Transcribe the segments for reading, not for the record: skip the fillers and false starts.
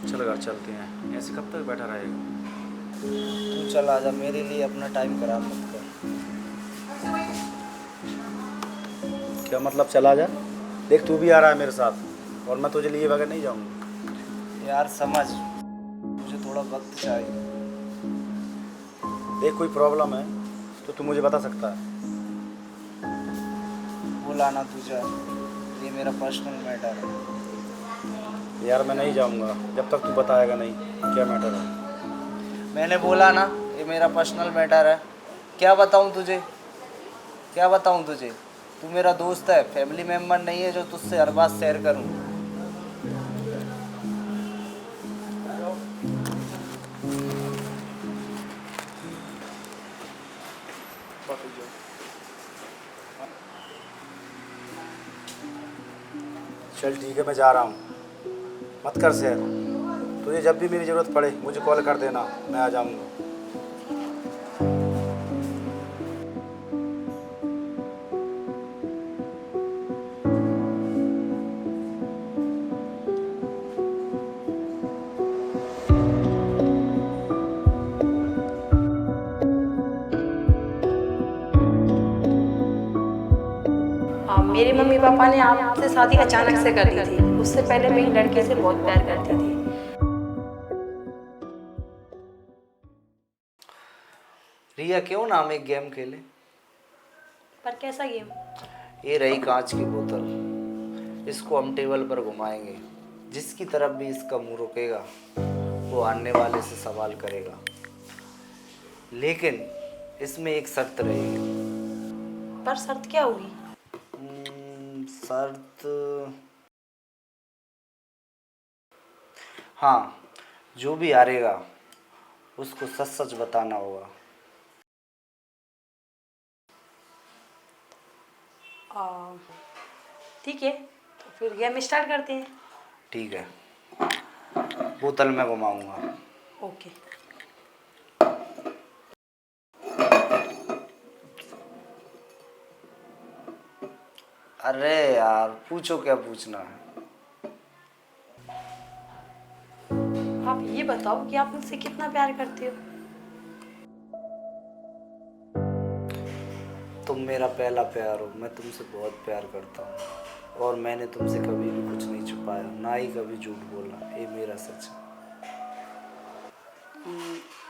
चल घर चलते हैं, ऐसे कब तक बैठा रहेगा। तू चल आजा, मेरे लिए अपना टाइम खराब मत कर। क्या मतलब चला जा? देख तू भी आ रहा है मेरे साथ और मैं तुझे लिए बगैर नहीं जाऊंगा। यार समझ, मुझे थोड़ा वक्त चाहिए। देख कोई प्रॉब्लम है तो तू मुझे बता सकता है। बोला ना तुझे, ये मेरा पर्सनल मैटर है। यार मैं नहीं जाऊंगा जब तक तू बताएगा नहीं क्या मैटर है। मैंने बोला ना, ये मेरा पर्सनल मैटर है। क्या बताऊं तुझे, क्या बताऊं तुझे? तू मेरा दोस्त है, फैमिली मेम्बर नहीं है जो तुझसे हर बात शेयर करूं। चल ठीक है, मैं जा रहा हूँ। मत कर शेयर। तुझे जब भी मेरी ज़रूरत पड़े मुझे कॉल कर देना, मैं आ जाऊँगा। मेरे मम्मी पापा ने आपसे शादी अचानक से कर दी थी। उससे पहले मैं एक लड़के से बहुत प्यार करती थी। रिया, क्यों ना हम एक गेम खेलें? पर कैसा गेम? ये रही कांच की बोतल, इसको हम टेबल पर घुमाएंगे। जिसकी तरफ भी इसका मुंह रुकेगा वो आने वाले से सवाल करेगा, लेकिन इसमें एक शर्त रहेगी। पर शर्त क्या होगी? शर्त, हाँ, जो भी हारेगा उसको सच सच बताना होगा। ठीक है, तो फिर गेम स्टार्ट करते हैं। ठीक है, बोतल में घुमाऊंगा। ओके। अरे यार, पूछो क्या पूछना है। आप ये बताओ कि आप मुझसे कितना प्यार करते हो। तुम मेरा पहला प्यार हो, मैं तुमसे बहुत प्यार करता हूँ और मैंने तुमसे कभी भी कुछ नहीं छुपाया, ना ही कभी झूठ बोला। ये मेरा सच है।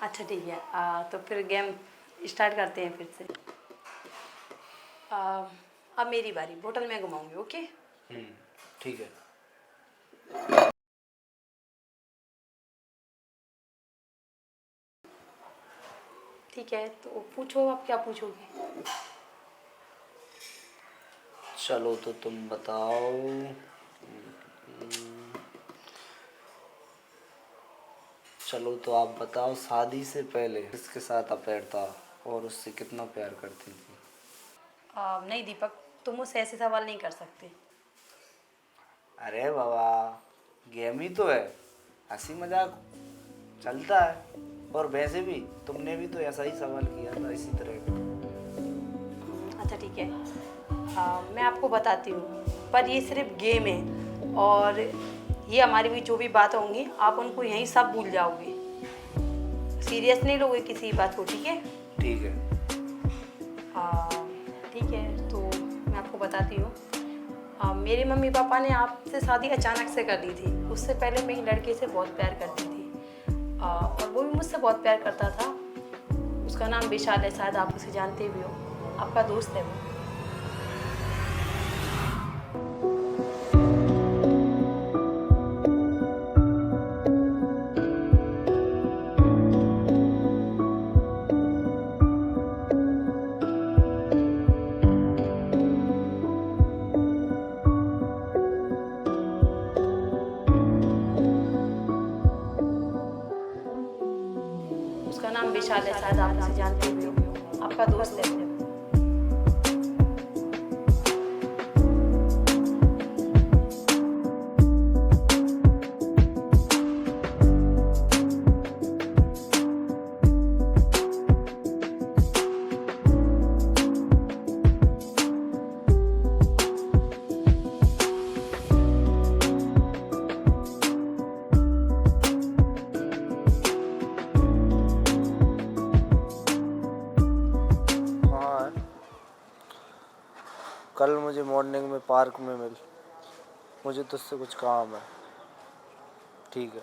अच्छा ठीक है, तो फिर गेम स्टार्ट करते हैं फिर से। अब मेरी बारी, बोतल में घुमाऊंगी। ओके। ठीक है। ठीक है, तो पूछो, आप क्या पूछोगे? चलो तो तुम बताओ। चलो तो आप बताओ, शादी से पहले किसके साथ अफेयर था और उससे कितना प्यार करती थी? नहीं दीपक, तुम मुझसे ऐसे सवाल नहीं कर सकते। अरे बाबा, गेम ही तो है, हंसी मजाक चलता है। और वैसे भी तुमने भी तो ऐसा ही सवाल किया था, इसी तरह का। अच्छा ठीक है, मैं आपको बताती हूँ, पर ये सिर्फ गेम है और ये हमारी भी जो भी बातें होंगी आप उनको यहीं सब भूल जाओगे। सीरियस नहीं लोगे किसी बात को, ठीक है? ठीक है। ठीक है, तो मैं आपको बताती हूँ। मेरे मम्मी पापा ने आपसे शादी अचानक से कर दी थी। उससे पहले मैं एक लड़के से बहुत प्यार करती थी और वो भी मुझसे बहुत प्यार करता था। उसका नाम विशाल है, शायद आप उसे जानते भी हो, आपका दोस्त है वो। उसका नाम विशाल है, शायद आप उसे जानते भी हो, आपका दोस्त है। कल मुझे मॉर्निंग में पार्क में मिल, मुझे तुझसे कुछ काम है। ठीक है।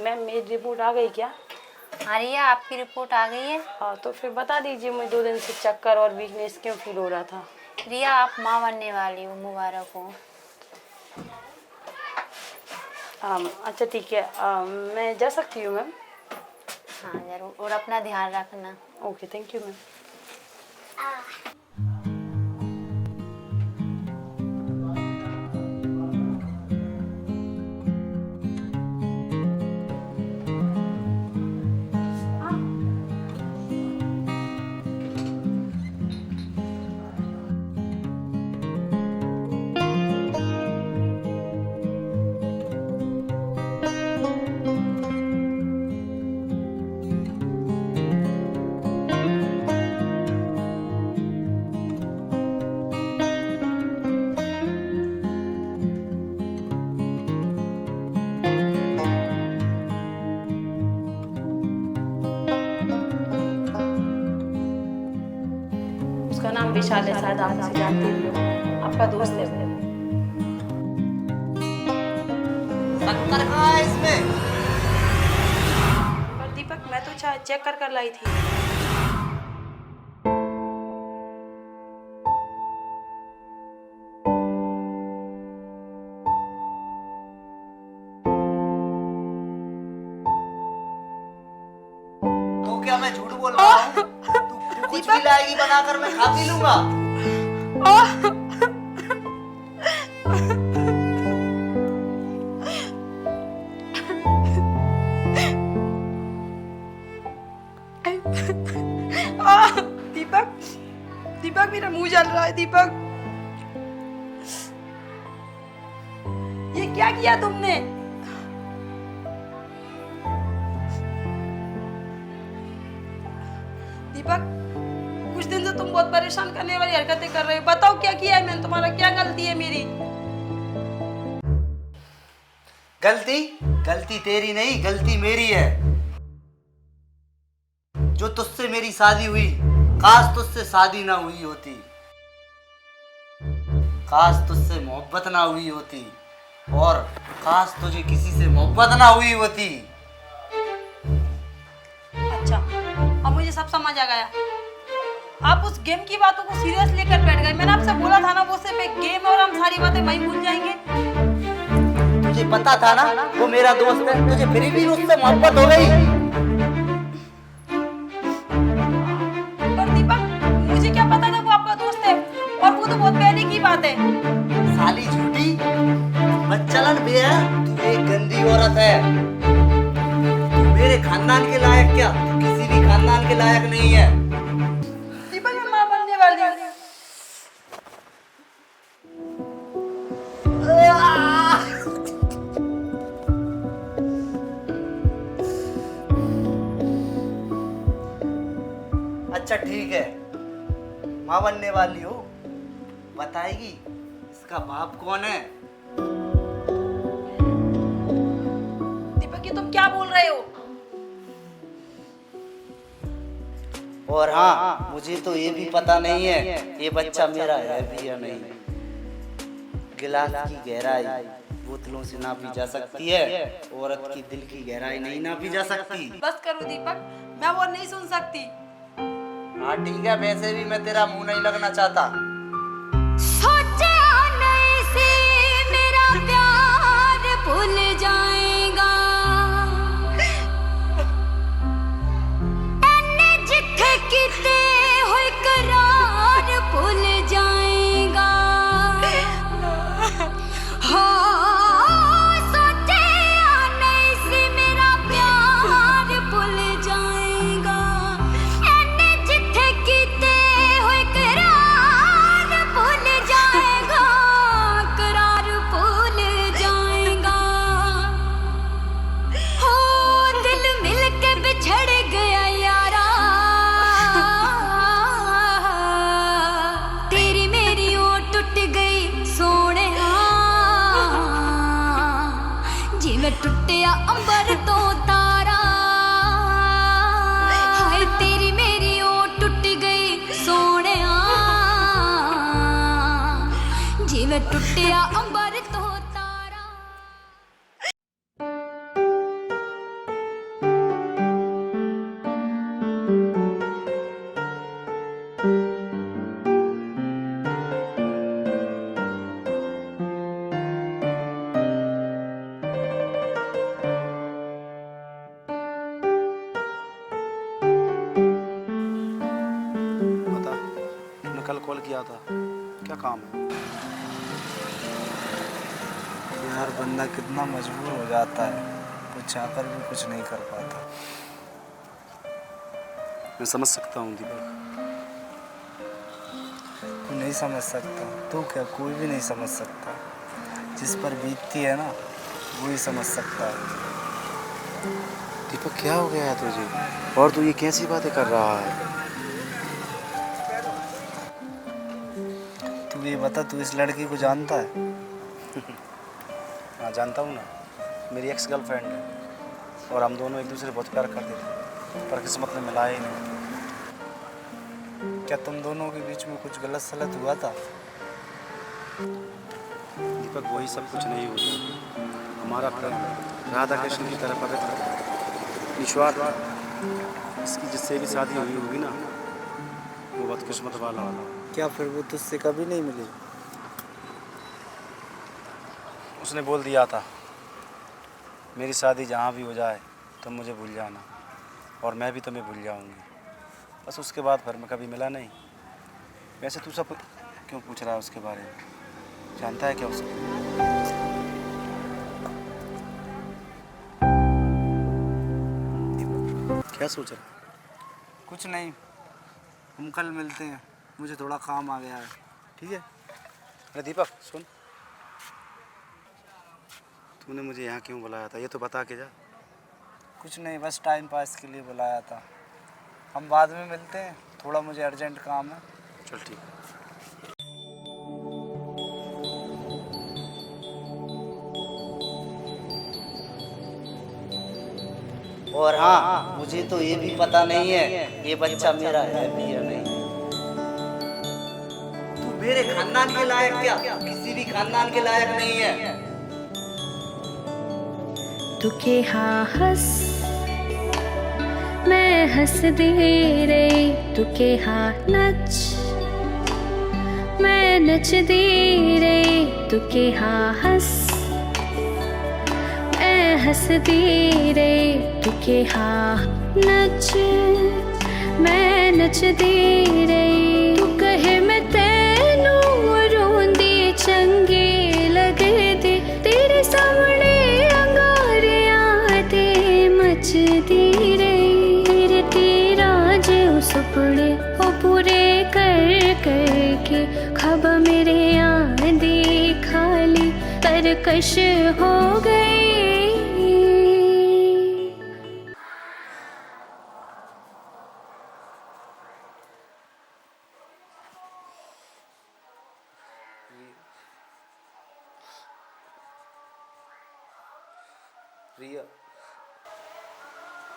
मैम मेरी रिपोर्ट आ गई क्या? हाँ रिया, आपकी रिपोर्ट आ गई है। हाँ तो फिर बता दीजिए, मुझे 2 दिन से चक्कर और वीकनेस क्यों फील हो रहा था? रिया, आप माँ बनने वाली हो, मुबारक हो। अच्छा ठीक है, मैं जा सकती हूँ मैम? हाँ जरूर, और अपना ध्यान रखना। Okay, thank you ma'am. उसका नाम विशाल है, शायद आप उसे जानते भी हो, आपका दोस्त है वो। शक्कर कहाँ है इसमें? पर दीपक, मैं तो चेक कर लाई थी। तो क्या मैं झूठ बोल रहा हूँ? तू कुछ भी लाएगी बनाकर, मैं खा पी लूंगा। दीपक, दीपक मेरा मुंह जल रहा है। दीपक, ये क्या किया तुमने? दीपक, कुछ दिन से तुम बहुत परेशान करने वाली हरकतें कर रहे हो। बताओ क्या किया है मैंने तुम्हारा? क्या गलती है मेरी? गलती तेरी नहीं, गलती मेरी है। जो तुझसे मेरी शादी हुई, काश तुझसे शादी ना हुई होती, काश तुझसे मोहब्बत ना हुई होती, और काश तुझे किसी से मोहब्बत ना हुई होती। अच्छा, अब मुझे सब समझ आ गया। आप उस गेम की बातों को सीरियस लेकर बैठ गए। मैंने आपसे बोला था ना, वो सिर्फ एक गेम और हम सारी बातें वहीं भूल जाएंगे। तुझे पता था ना वो मेरा दोस्त है, तुझे फिर भी उससे मोहब्बत हो गई। पर दीपक, मुझे क्या पता था वो आपका दोस्त है, और वो तो बहुत पहले की बात है। साली झूठी, बच्चलन बे है, तू एक गंदी औरत है। मेरे खानदान के लायक क्या, तू किसी भी खानदान के लायक नहीं है। दीपक, मैं माँ बनने वाली हूँ। अच्छा ठीक है, माँ बनने वाली हो, बताएगी इसका बाप कौन है? दीपक, ये तुम क्या बोल रहे हो? और हाँ, मुझे तो ये भी पता नहीं है ये बच्चा मेरा है भी या नहीं। गिलास की गहराई बोतलों से नापी जा सकती है, औरत की दिल की गहराई नहीं नापी जा सकती। बस करो दीपक, मैं वो नहीं सुन सकती। हाँ ठीक है, वैसे भी मैं तेरा मुंह नहीं लगना चाहता। सोचा नहीं सी मेरा प्यार भूल जाएगा, एने जिथे किते होए करार भूल जाएगा। हो सोचा नहीं सी मेरा प्यार भूल जाएगा, एने जिथे किते होए करार भूल जाएगा, करार भूल जाएगा। हो दिल मिल के बिछड़ गया यारा, तेरी मेरी ओ टूट गई सोने, जिवें टुटिया अंबर तो तारा। जिवें टुटिया अंबर तो तारा। बता, तूने कल कॉल किया था, क्या काम है? यार बंदा कितना मजबूर हो जाता है, कुछ चाहकर भी कुछ नहीं कर पाता। मैं समझ सकता हूँ दीपक। तू नहीं समझ सकता, तू क्या कोई भी नहीं समझ सकता। जिस पर बीतती है ना वो ही समझ सकता है। दीपक क्या हो गया है तुझे, और तू ये कैसी बातें कर रहा है? तू ये बता, तू इस लड़की को जानता है? हाँ जानता हूँ ना, मेरी एक्स गर्लफ्रेंड है और हम दोनों एक दूसरे बहुत प्यार करते थे, पर किस्मत ने मिलाया ही नहीं। क्या तुम दोनों के बीच में कुछ गलत सलत हुआ था? दीपक वही सब कुछ नहीं होता। हमारा प्रेम राधा कृष्ण की तरह पवित्र निस्वार्थ था। इसकी जिससे भी शादी हुई होगी ना, वो बहुत किस्मत वाला होगा। क्या फिर वो तुझसे कभी नहीं मिली? उसने बोल दिया था, मेरी शादी जहाँ भी हो जाए तुम मुझे भूल जाना और मैं भी तुम्हें भूल जाऊँगी। बस उसके बाद फिर मैं कभी मिला नहीं। वैसे तू सब क्यों पूछ रहा है उसके बारे में? जानता है क्या उसको? क्या सोच रहा है? कुछ नहीं, हम कल मिलते हैं, मुझे थोड़ा काम आ गया है। ठीक है? अरे दीपक सुन, तूने मुझे यहाँ क्यों बुलाया था ये तो बता के जा। कुछ नहीं, बस टाइम पास के लिए बुलाया था। हम बाद में मिलते हैं, थोड़ा मुझे अर्जेंट काम है। चल ठीक है। और हाँ, मुझे तो ये भी पता नहीं है ये बच्चा मेरा है भी या नहीं। तू मेरे खानदान के लायक क्या किसी भी खानदान के लायक नहीं है। तू के हाँ हंस मैं हंस दे रे, तू के हाँ नच मैं नच दे रे, तू के हाँ हंस मैं हंस दे रे, तू के हाँ नच मैं नच दे रे। तू कहे मैं तेनू रोंदी चंगे लगे दे, तेरे सामने मचदी रे। तेरे तेरा जो सुपने वो पूरे कर कर के ख्वाब मेरे आंधी खाली तरकश हो गई।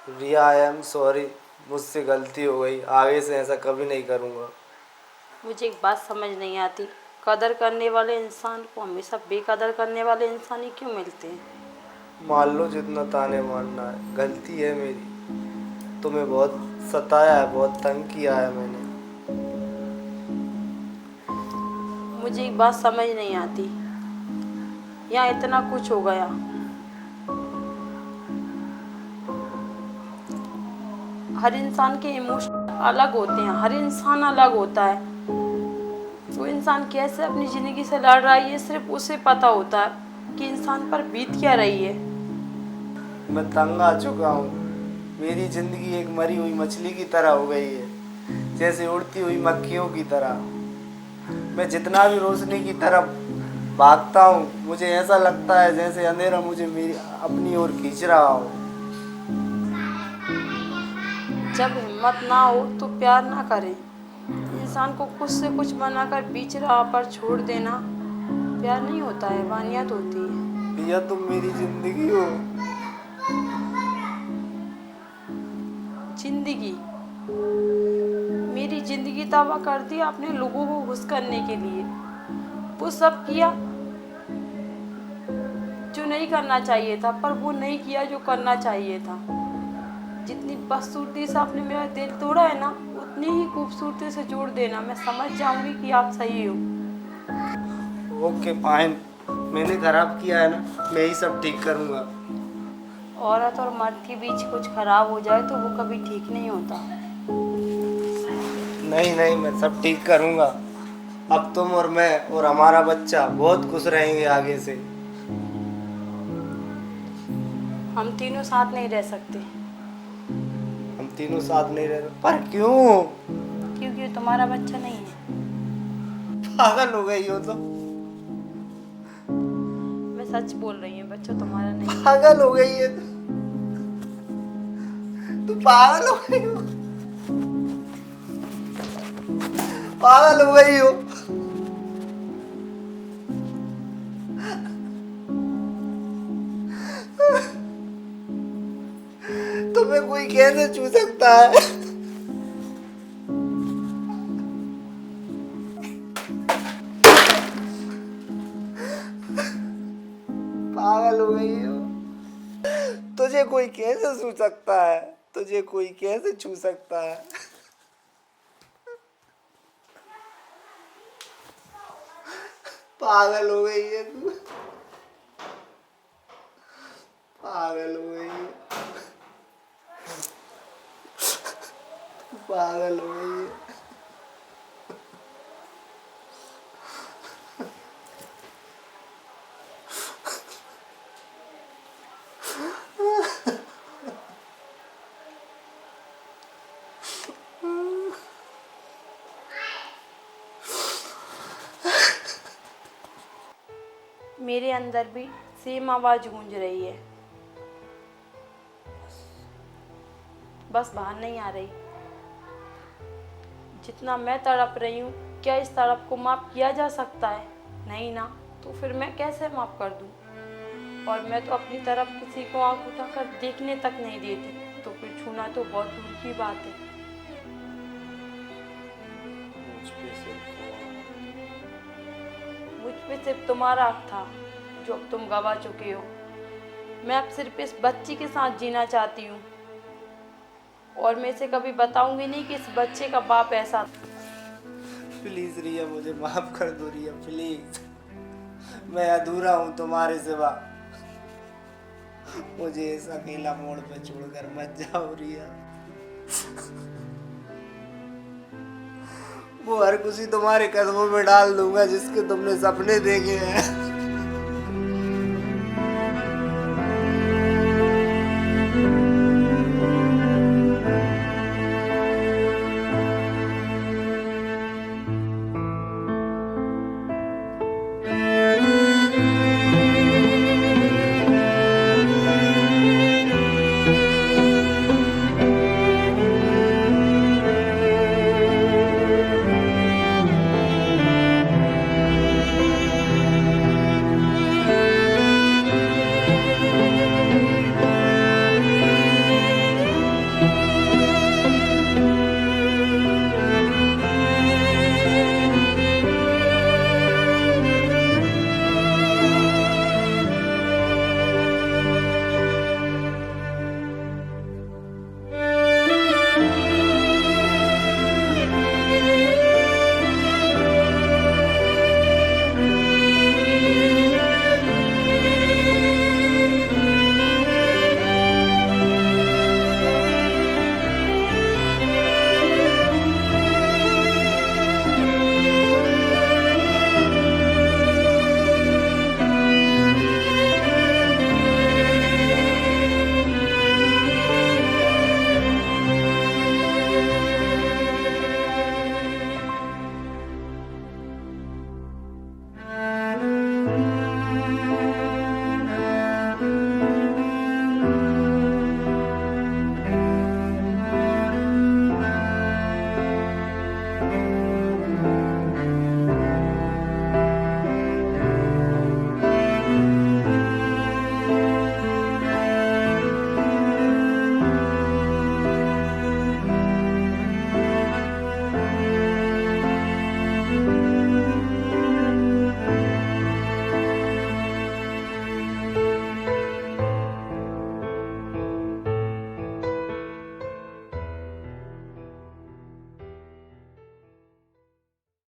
रिया, आई एम सॉरी, मुझसे गलती हो गई, आगे से ऐसा कभी नहीं करूँगा। मुझे एक बात समझ नहीं आती, कदर करने वाले इंसान को हमेशा बेकदर करने वाले इंसान ही क्यों मिलते हैं? मान लो जितना ताने मारना है, गलती है मेरी। तुम्हें बहुत सताया है, बहुत तंग किया है मैंने। मुझे एक बात समझ नहीं आती, यहाँ इतना कुछ हो गया, हर इंसान के इमोशन अलग होते हैं, हर इंसान अलग होता है। वो इंसान कैसे अपनी ज़िंदगी से लड़ रहा है ये सिर्फ उसे पता होता है कि इंसान पर बीत क्या रही है। मैं तंग आ चुका हूँ। मेरी ज़िंदगी एक मरी हुई मछली की तरह हो गई है, जैसे उड़ती हुई मक्खियों की तरह। मैं जितना भी रोशनी की तरफ भागता हूँ, मुझे ऐसा लगता है जैसे अंधेरा मुझे मेरी अपनी ओर खींच रहा हो। जब हिम्मत ना हो तो प्यार ना करें। इंसान को कुछ से कुछ बनाकर बीच राह पर छोड़ देना प्यार नहीं होता है, वानियत होती है। भैया तुम मेरी जिंदगी हो। जिंदगी, मेरी जिंदगी तबाह कर दी आपने लोगों को खुश करने के लिए। वो सब किया जो नहीं करना चाहिए था, पर वो नहीं किया जो करना चाहिए था। जितनी बदसूरती से आपने मेरा दिल तोड़ा है ना, उतनी ही खूबसूरती से जोड़ देना। मैं समझ जाऊंगी कि आप सही हो। ओके फाइन, मैंने खराब किया है ना, मैं ही सब ठीक करूँगा। औरत और मर्द के बीच कुछ खराब हो जाए तो वो कभी ठीक नहीं होता। नहीं नहीं, मैं सब ठीक करूँगा। अब तुम और मैं और हमारा बच्चा बहुत खुश रहेंगे आगे से। हम तीनों साथ नहीं रह सकते हम तीनों साथ नहीं रह, पर क्यों? क्योंकि वो तुम्हारा बच्चा नहीं है। पागल हो गई हो तो? मैं सच बोल रही हूँ, बच्चा तुम्हारा नहीं है। पागल हो गई है तू पागल हो गई हो, पागल हो गई हो। तुम्हें कोई कैसे छू सकता है? पागल हो गई हो। तुझे कोई कैसे छू सकता है? तुझे कोई कैसे छू सकता है? पागल हो गई है तू, पागल हो गई है, पागल हो गई है। मेरे अंदर भी सेम आवाज गूंज रही है, बस बाहर नहीं आ रही। जितना मैं तड़प रही हूँ, क्या इस तड़प को माफ किया जा सकता है? नहीं ना, तो फिर मैं कैसे माफ कर दूँ? और मैं तो अपनी तरफ किसी को आंख उठाकर देखने तक नहीं देती, तो फिर छूना तो बहुत दूर की बात है। मुझ पे सिर्फ तुम्हारा हक था, जो अब तुम गवा चुके हो। मैं अब सिर्फ इस बच्ची के साथ जीना चाहती हूँ, और मैं इसे कभी बताऊंगी नहीं कि इस बच्चे का बाप ऐसा था। प्लीज रिया, मुझे माफ कर दो रिया, प्लीज। मैं अधूरा हूँ तुम्हारे सिवा। मुझे इस अकेला मोड़ पे छोड़कर मत जाओ रिया। वो हर खुशी तुम्हारे कदमों में डाल दूंगा जिसके तुमने सपने देखे हैं।